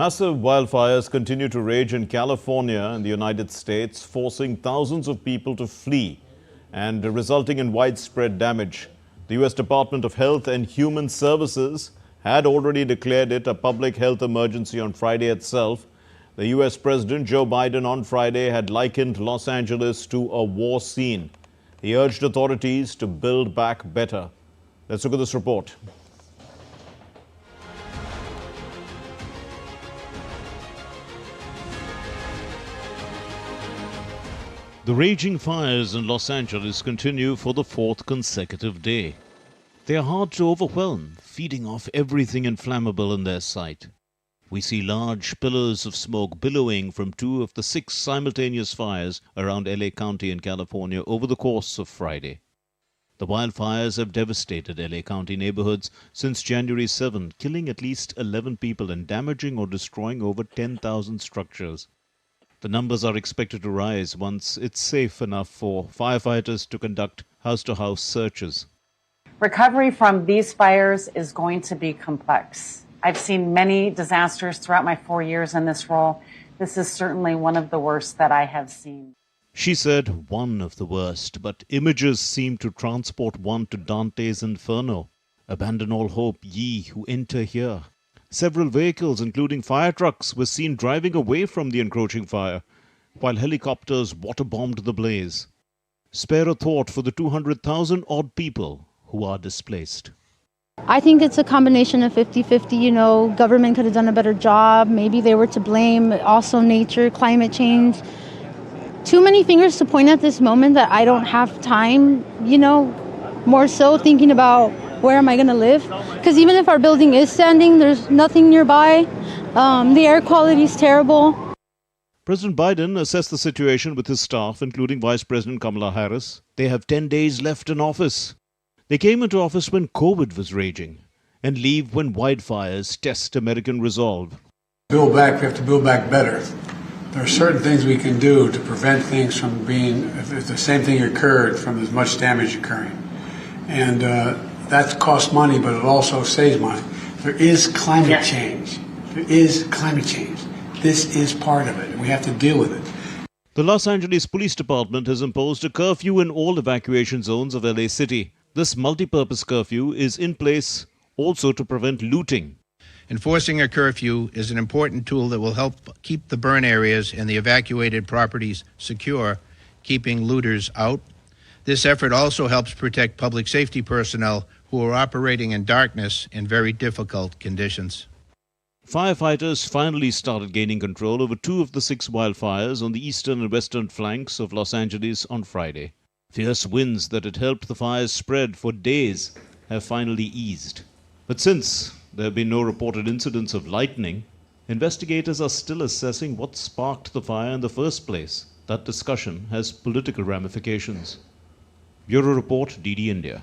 Massive wildfires continue to rage in California and the United States, forcing thousands of people to flee and resulting in widespread damage. The U.S. Department of Health and Human Services had already declared it a public health emergency on Friday itself. The U.S. President Joe Biden on Friday had likened Los Angeles to a war scene. He urged authorities to build back better. Let's look at this report. The raging fires in Los Angeles continue for the fourth consecutive day. They are hard to overwhelm, feeding off everything inflammable in their sight. We see large pillars of smoke billowing from 2 of the 6 simultaneous fires around LA County in California over the course of Friday. The wildfires have devastated LA County neighborhoods since January 7, killing at least 11 people and damaging or destroying over 10,000 structures. The numbers are expected to rise once it's safe enough for firefighters to conduct house-to-house searches. Recovery from these fires is going to be complex. I've seen many disasters throughout my 4 years in this role. This is certainly one of the worst that I have seen. She said one of the worst, but images seem to transport one to Dante's Inferno. Abandon all hope, ye who enter here. Several vehicles, including fire trucks, were seen driving away from the encroaching fire, while helicopters waterbombed the blaze. Spare a thought for the 200,000-odd people who are displaced. I think it's a combination of 50-50, government could have done a better job. Maybe they were to blame. Also nature, climate change. Too many fingers to point at this moment that I don't have time, more so thinking about where am I going to live? Because even if our building is standing, there's nothing nearby. The air quality is terrible. President Biden assessed the situation with his staff, including Vice President Kamala Harris. They have 10 days left in office. They came into office when COVID was raging and leave when wildfires test American resolve. Build back, we have to build back better. There are certain things we can do to prevent things from being, if the same thing occurred, from as much damage occurring. And that costs money, but it also saves money. There is climate change. There is climate change. This is part of it, and we have to deal with it. The Los Angeles Police Department has imposed a curfew in all evacuation zones of LA City. This multi-purpose curfew is in place also to prevent looting. Enforcing a curfew is an important tool that will help keep the burn areas and the evacuated properties secure, keeping looters out. This effort also helps protect public safety personnel who are operating in darkness in very difficult conditions. Firefighters finally started gaining control over 2 of the 6 wildfires on the eastern and western flanks of Los Angeles on Friday. Fierce winds that had helped the fires spread for days have finally eased. But since there have been no reported incidents of lightning, investigators are still assessing what sparked the fire in the first place. That discussion has political ramifications. Bureau Report, DD India.